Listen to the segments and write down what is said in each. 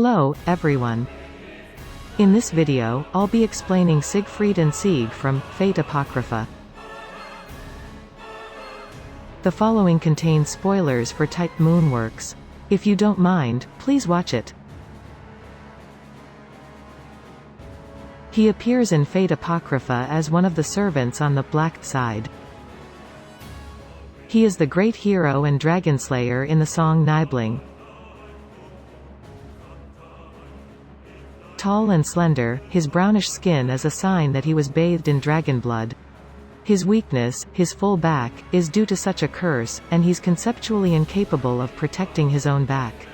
Hello, everyone. In this video, I'll be explaining Siegfried and Sieg from Fate Apocrypha. The following contains spoilers for Type Moon works. If you don't mind, please watch it. He appears in Fate Apocrypha as one of the servants on the black side. He is the great hero and dragon slayer in the song Nibelung. Tall and slender, his brownish skin is a sign that he was bathed in dragon blood. His weakness, his full back, is due to such a curse, and he's conceptually incapable of protecting his own back.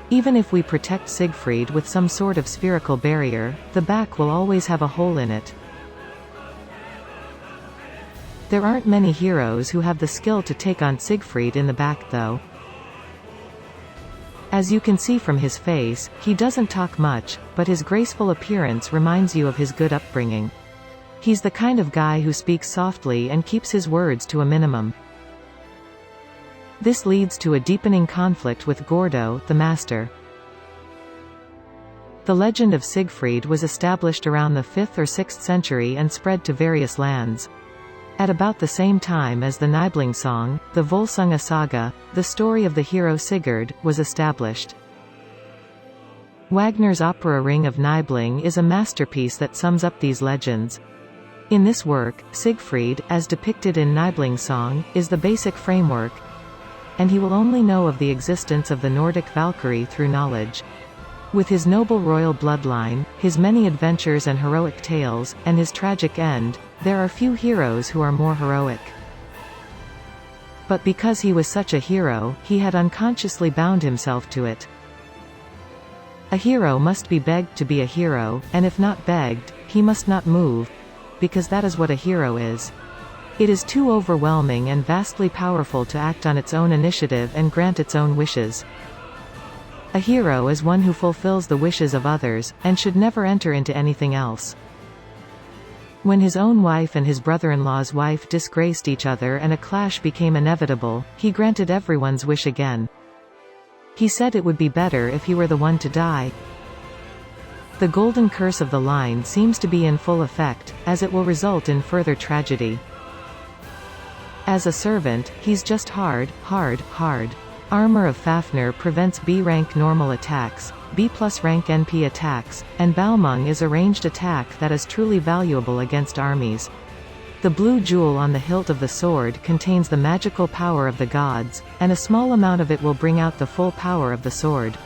Even if we protect Siegfried with some sort of spherical barrier, the back will always have a hole in it. There aren't many heroes who have the skill to take on Siegfried in the back though. As you can see from his face, he doesn't talk much, but his graceful appearance reminds you of his good upbringing. He's the kind of guy who speaks softly and keeps his words to a minimum. This leads to a deepening conflict with Gordo, the master. The legend of Siegfried was established around the 5th or 6th century and spread to various lands. At about the same time as the Nibelung song, the Volsunga saga, the story of the hero Sigurd, was established. Wagner's opera Ring of Nibelung is a masterpiece that sums up these legends. In this work, Siegfried, as depicted in Nibelung song, is the basic framework, and he will only know of the existence of the Nordic Valkyrie through knowledge. With his noble royal bloodline, his many adventures and heroic tales, and his tragic end, there are few heroes who are more heroic. But because he was such a hero, he had unconsciously bound himself to it. A hero must be begged to be a hero, and if not begged, he must not move, because that is what a hero is. It is too overwhelming and vastly powerful to act on its own initiative and grant its own wishes. A hero is one who fulfills the wishes of others, and should never enter into anything else. When his own wife and his brother-in-law's wife disgraced each other and a clash became inevitable, he granted everyone's wish again. He said it would be better if he were the one to die. The golden curse of the line seems to be in full effect, as it will result in further tragedy. As a servant, he's just hard. Armor of Fafnir prevents B-rank normal attacks, B+ rank NP attacks, and Balmung is a ranged attack that is truly valuable against armies. The blue jewel on the hilt of the sword contains the magical power of the gods, and a small amount of it will bring out the full power of the sword.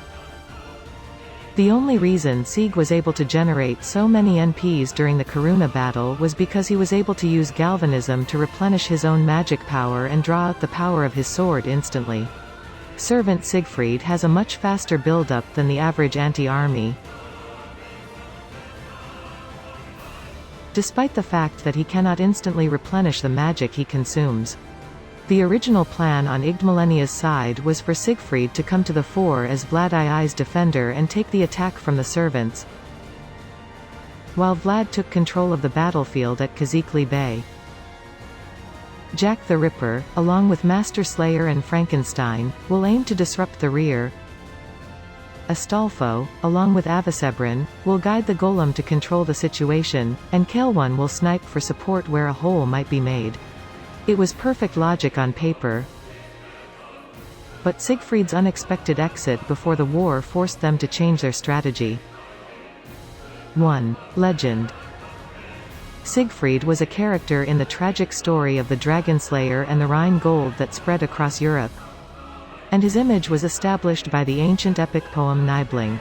The only reason Sieg was able to generate so many NPs during the Karuna battle was because he was able to use galvanism to replenish his own magic power and draw out the power of his sword instantly. Servant Siegfried has a much faster build-up than the average anti-army, despite the fact that he cannot instantly replenish the magic he consumes. The original plan on Igdmalenia's side was for Siegfried to come to the fore as Vlad II's defender and take the attack from the servants, while Vlad took control of the battlefield at Kazikli Bay. Jack the Ripper, along with Master Slayer and Frankenstein, will aim to disrupt the rear. Astolfo, along with Avicebron, will guide the golem to control the situation, and Kael'wan will snipe for support where a hole might be made. It was perfect logic on paper, but Siegfried's unexpected exit before the war forced them to change their strategy. 1. Legend. Siegfried was a character in the tragic story of the Dragon Slayer and the Rhine Gold that spread across Europe, and his image was established by the ancient epic poem Nibelung.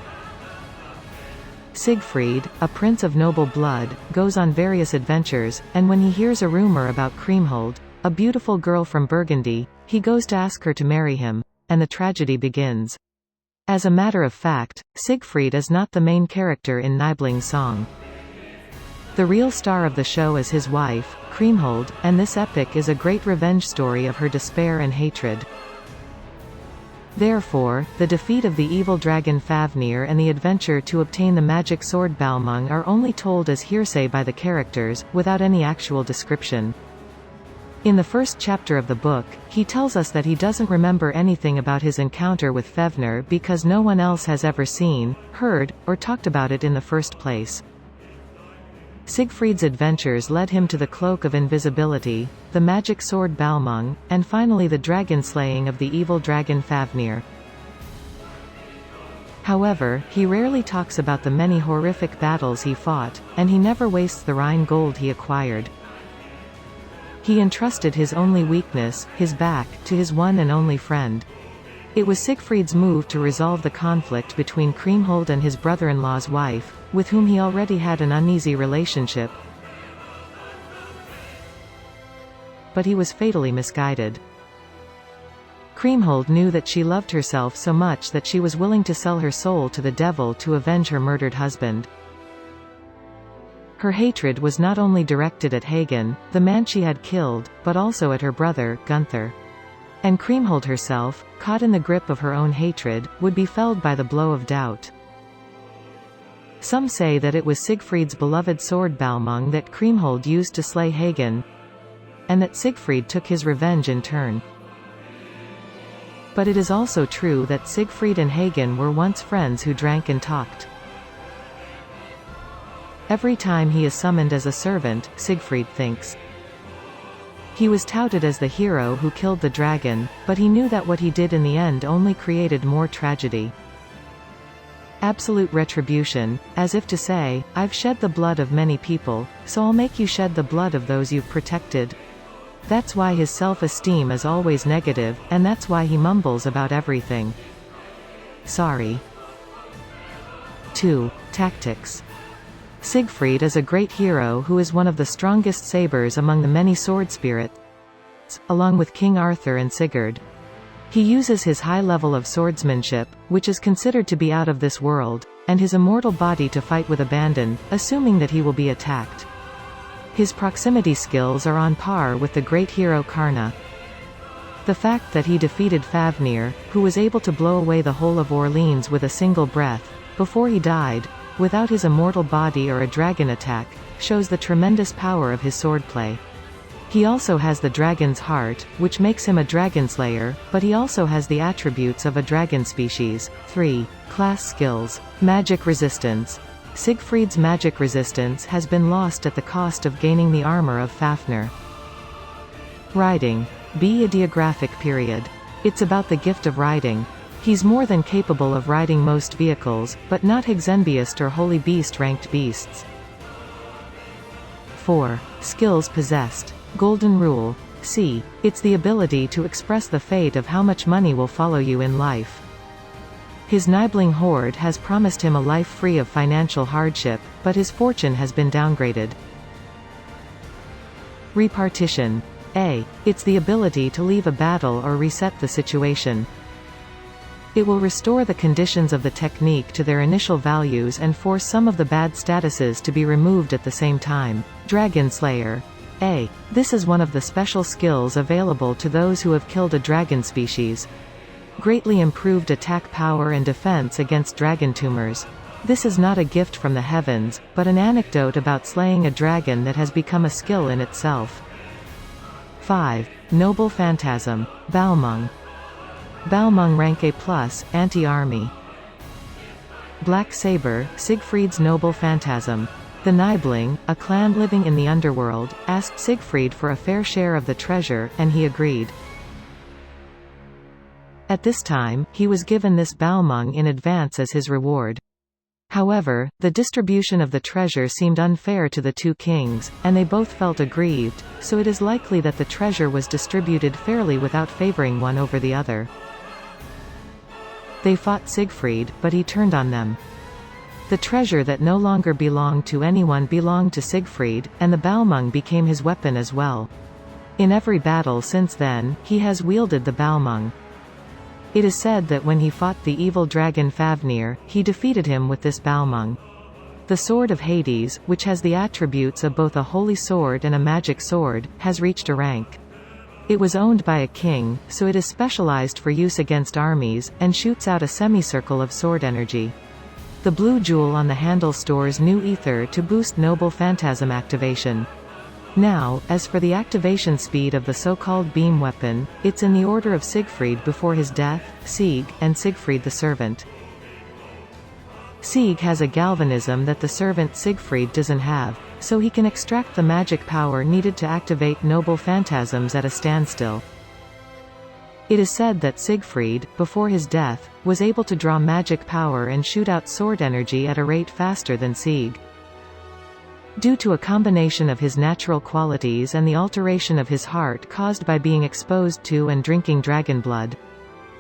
Siegfried, a prince of noble blood, goes on various adventures, and when he hears a rumor about Kriemhild, a beautiful girl from Burgundy, he goes to ask her to marry him, and the tragedy begins. As a matter of fact, Siegfried is not the main character in Nibelung's song. The real star of the show is his wife, Kriemhild, and this epic is a great revenge story of her despair and hatred. Therefore, the defeat of the evil dragon Fafnir and the adventure to obtain the magic sword Balmung are only told as hearsay by the characters, without any actual description. In the first chapter of the book, he tells us that he doesn't remember anything about his encounter with Fafnir because no one else has ever seen, heard, or talked about it in the first place. Siegfried's adventures led him to the Cloak of Invisibility, the magic sword Balmung, and finally the dragon slaying of the evil dragon Fafnir. However, he rarely talks about the many horrific battles he fought, and he never wastes the Rhine gold he acquired. He entrusted his only weakness, his back, to his one and only friend. It was Siegfried's move to resolve the conflict between Kriemhild and his brother-in-law's wife, with whom he already had an uneasy relationship. But he was fatally misguided. Kriemhild knew that she loved herself so much that she was willing to sell her soul to the devil to avenge her murdered husband. Her hatred was not only directed at Hagen, the man she had killed, but also at her brother, Gunther. And Kriemhild herself, caught in the grip of her own hatred, would be felled by the blow of doubt. Some say that it was Siegfried's beloved sword Balmung that Kriemhild used to slay Hagen, and that Siegfried took his revenge in turn. But it is also true that Siegfried and Hagen were once friends who drank and talked. Every time he is summoned as a servant, Siegfried thinks. He was touted as the hero who killed the dragon, but he knew that what he did in the end only created more tragedy. Absolute retribution, as if to say, I've shed the blood of many people, so I'll make you shed the blood of those you've protected. That's why his self-esteem is always negative, and that's why he mumbles about everything. Sorry. 2. Tactics. Siegfried is a great hero who is one of the strongest sabers among the many sword spirits, along with King Arthur and Sigurd. He uses his high level of swordsmanship, which is considered to be out of this world, and his immortal body to fight with abandon, assuming that he will be attacked. His proximity skills are on par with the great hero Karna. The fact that he defeated Fafnir, who was able to blow away the whole of Orleans with a single breath, before he died, without his immortal body or a dragon attack, shows the tremendous power of his swordplay. He also has the dragon's heart, which makes him a dragon slayer, but he also has the attributes of a dragon species. 3. Class skills. Magic resistance. Siegfried's magic resistance has been lost at the cost of gaining the armor of Fafnir. Riding. Be ideographic period. It's about the gift of riding. He's more than capable of riding most vehicles, but not Higzenbeast or Holy Beast ranked beasts. 4. Skills possessed. Golden rule. C. It's the ability to express the fate of how much money will follow you in life. His Nibling hoard has promised him a life free of financial hardship, but his fortune has been downgraded. Repartition. A. It's the ability to leave a battle or reset the situation. It will restore the conditions of the technique to their initial values and force some of the bad statuses to be removed at the same time. Dragon Slayer. A. This is one of the special skills available to those who have killed a dragon species. Greatly improved attack power and defense against dragon tumors. This is not a gift from the heavens, but an anecdote about slaying a dragon that has become a skill in itself. 5. Noble Phantasm. Balmung. Balmung rank A+, anti-army. Black Saber, Siegfried's noble phantasm. The Nibling, a clan living in the underworld, asked Siegfried for a fair share of the treasure, and he agreed. At this time, he was given this Balmung in advance as his reward. However, the distribution of the treasure seemed unfair to the two kings, and they both felt aggrieved, so it is likely that the treasure was distributed fairly without favoring one over the other. They fought Siegfried, but he turned on them. The treasure that no longer belonged to anyone belonged to Siegfried, and the Balmung became his weapon as well. In every battle since then, he has wielded the Balmung. It is said that when he fought the evil dragon Fafnir, he defeated him with this Balmung. The Sword of Hades, which has the attributes of both a holy sword and a magic sword, has reached a rank. It was owned by a king, so it is specialized for use against armies, and shoots out a semicircle of sword energy. The blue jewel on the handle stores new ether to boost noble phantasm activation. Now, as for the activation speed of the so-called beam weapon, it's in the order of Siegfried before his death, Sieg, and Siegfried the Servant. Sieg has a galvanism that the servant Siegfried doesn't have, so he can extract the magic power needed to activate noble phantasms at a standstill. It is said that Siegfried, before his death, was able to draw magic power and shoot out sword energy at a rate faster than Sieg. Due to a combination of his natural qualities and the alteration of his heart caused by being exposed to and drinking dragon blood.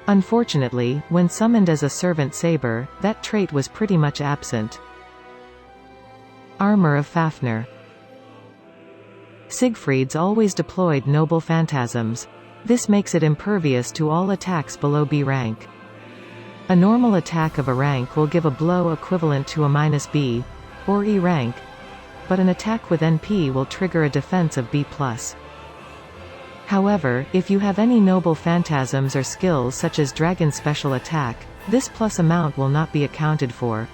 Unfortunately, when summoned as a servant Saber, that trait was pretty much absent. Armor of Fafnir. Siegfried's always deployed noble phantasms. This makes it impervious to all attacks below B rank. A normal attack of A rank will give a blow equivalent to a -B, or E rank, but an attack with NP will trigger a defense of B+. However, if you have any noble phantasms or skills such as Dragon Special Attack, this plus amount will not be accounted for.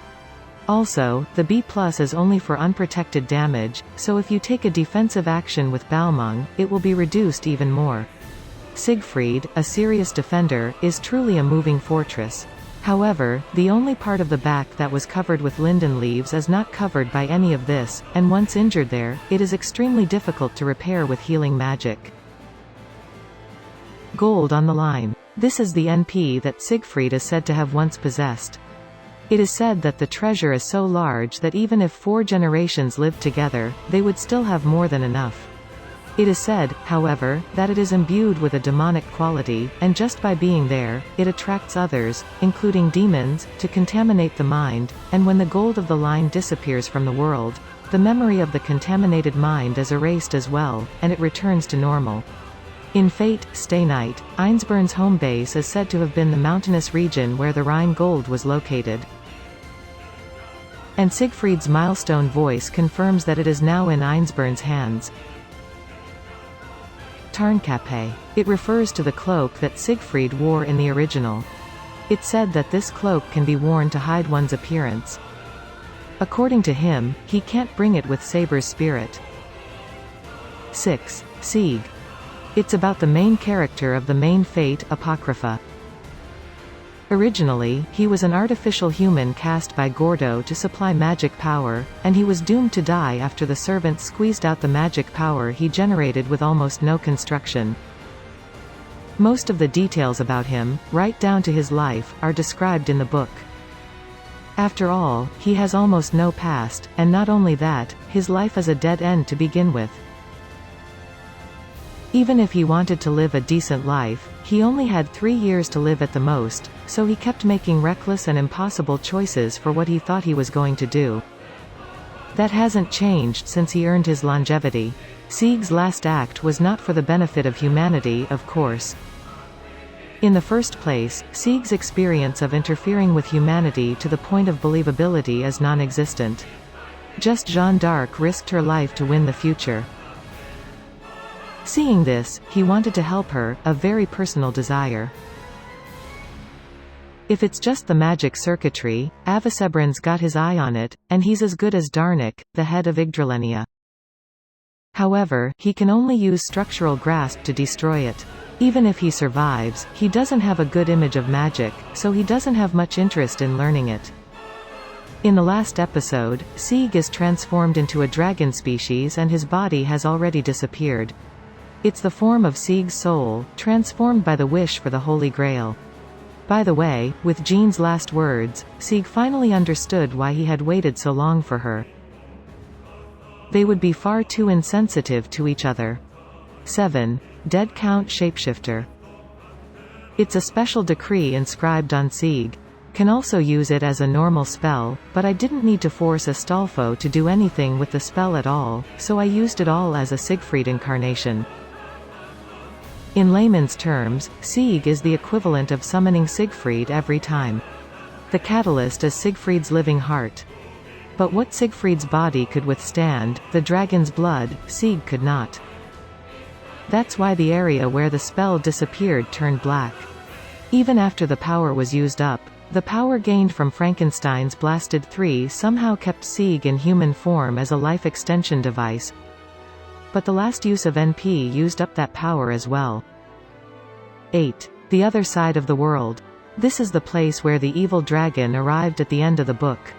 Also, the B+ is only for unprotected damage, so if you take a defensive action with Balmung, it will be reduced even more. Siegfried, a serious defender, is truly a moving fortress. However, the only part of the back that was covered with linden leaves is not covered by any of this, and once injured there, it is extremely difficult to repair with healing magic. Gold on the line. This is the NP that Siegfried is said to have once possessed. It is said that the treasure is so large that even if 4 generations lived together, they would still have more than enough. It is said, however, that it is imbued with a demonic quality, and just by being there, it attracts others, including demons, to contaminate the mind, and when the gold of the line disappears from the world, the memory of the contaminated mind is erased as well, and it returns to normal. In Fate, Stay Night, Einspurn's home base is said to have been the mountainous region where the Rhine gold was located. And Siegfried's milestone voice confirms that it is now in Einspurn's hands. Tarnkappe. It refers to the cloak that Siegfried wore in the original. It's said that this cloak can be worn to hide one's appearance. According to him, he can't bring it with Saber's spirit. 6. Sieg. It's about the main character of the main Fate Apocrypha. Originally, he was an artificial human cast by Gordo to supply magic power, and he was doomed to die after the servants squeezed out the magic power he generated with almost no construction. Most of the details about him, right down to his life, are described in the book. After all, he has almost no past, and not only that, his life is a dead end to begin with. Even if he wanted to live a decent life, he only had 3 years to live at the most, so he kept making reckless and impossible choices for what he thought he was going to do. That hasn't changed since he earned his longevity. Sieg's last act was not for the benefit of humanity, of course. In the first place, Sieg's experience of interfering with humanity to the point of believability is non-existent. Just Jeanne d'Arc risked her life to win the future. Seeing this, he wanted to help her, a very personal desire. If it's just the magic circuitry, Avicebron's got his eye on it, and he's as good as Darnik, the head of Yggdralenia. However, he can only use structural grasp to destroy it. Even if he survives, he doesn't have a good image of magic, so he doesn't have much interest in learning it. In the last episode, Sieg is transformed into a dragon species and his body has already disappeared. It's the form of Sieg's soul, transformed by the wish for the Holy Grail. By the way, with Jean's last words, Sieg finally understood why he had waited so long for her. They would be far too insensitive to each other. 7. Dead Count Shapeshifter. It's a special decree inscribed on Sieg. Can also use it as a normal spell, but I didn't need to force Astolfo to do anything with the spell at all, so I used it all as a Siegfried incarnation. In layman's terms, Sieg is the equivalent of summoning Siegfried every time. The catalyst is Siegfried's living heart. But what Siegfried's body could withstand, the dragon's blood, Sieg could not. That's why the area where the spell disappeared turned black. Even after the power was used up, the power gained from Frankenstein's Blasted 3 somehow kept Sieg in human form as a life extension device. but the last use of NP used up that power as well. 8. The other side of the world. This is the place where the evil dragon arrived at the end of the book.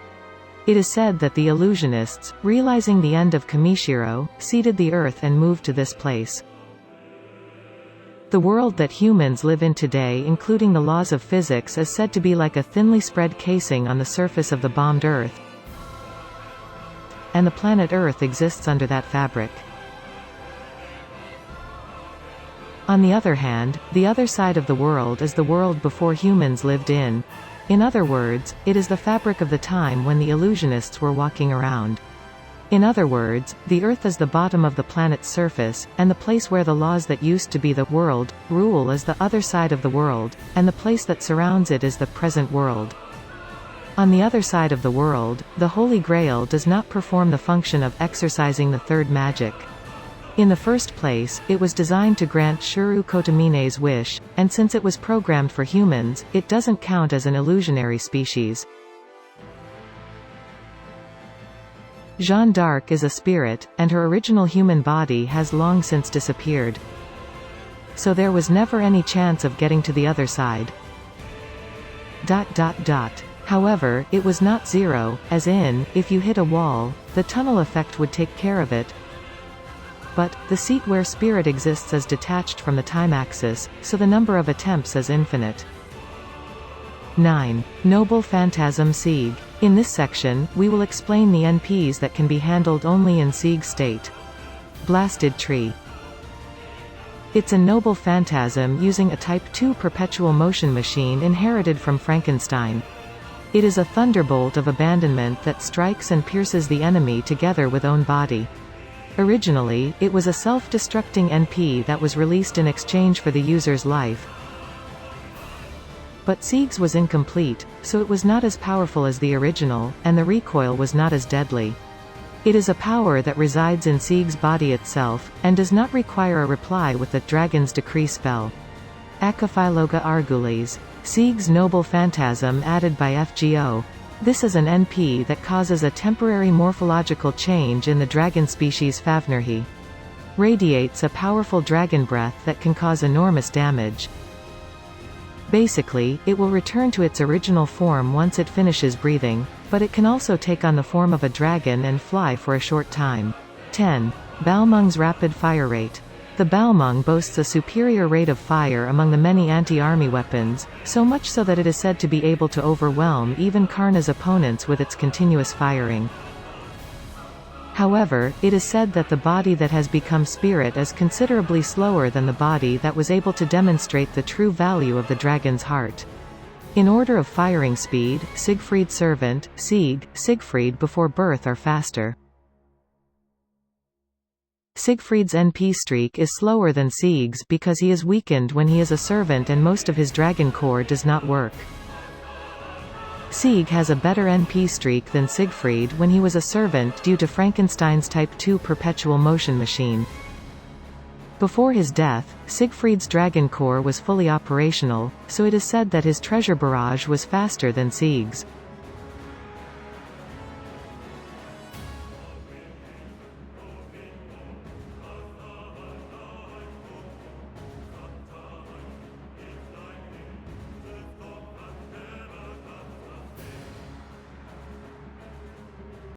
It is said that the illusionists, realizing the end of Kamishiro, seeded the earth and moved to this place. The world that humans live in today, including the laws of physics, is said to be like a thinly spread casing on the surface of the bombed Earth, and the planet Earth exists under that fabric. On the other hand, the other side of the world is the world before humans lived in. In other words, it is the fabric of the time when the illusionists were walking around. In other words, the Earth is the bottom of the planet's surface, and the place where the laws that used to be the world rule is the other side of the world, and the place that surrounds it is the present world. On the other side of the world, the Holy Grail does not perform the function of exercising the third magic. In the first place, it was designed to grant Shuru Kotamine's wish, and since it was programmed for humans, it doesn't count as an illusionary species. Jeanne d'Arc is a spirit, and her original human body has long since disappeared. So there was never any chance of getting to the other side. However, it was not zero, as in, if you hit a wall, the tunnel effect would take care of it. But, the seat where spirit exists is detached from the time axis, so the number of attempts is infinite. 9. Noble Phantasm Sieg. In this section, we will explain the NPs that can be handled only in Sieg state. Blasted Tree. It's a noble phantasm using a Type 2 perpetual motion machine inherited from Frankenstein. It is a thunderbolt of abandonment that strikes and pierces the enemy together with own body. Originally, it was a self-destructing NP that was released in exchange for the user's life. But Sieg's was incomplete, so it was not as powerful as the original, and the recoil was not as deadly. It is a power that resides in Sieg's body itself, and does not require a reply with the Dragon's Decree spell. Acaphiloga Argules. Sieg's Noble Phantasm added by FGO. This is an NP that causes a temporary morphological change in the dragon species Favnerhi. Radiates a powerful dragon breath that can cause enormous damage. Basically, it will return to its original form once it finishes breathing, but it can also take on the form of a dragon and fly for a short time. 10. Balmung's Rapid Fire Rate. The Balmung boasts a superior rate of fire among the many anti-army weapons, so much so that it is said to be able to overwhelm even Karna's opponents with its continuous firing. However, it is said that the body that has become spirit is considerably slower than the body that was able to demonstrate the true value of the dragon's heart. In order of firing speed, Siegfried's servant, Sieg, Siegfried before birth are faster. Siegfried's NP streak is slower than Sieg's because he is weakened when he is a servant and most of his dragon core does not work. Sieg has a better NP streak than Siegfried when he was a servant due to Frankenstein's Type 2 perpetual motion machine. Before his death, Siegfried's dragon core was fully operational, so it is said that his treasure barrage was faster than Sieg's.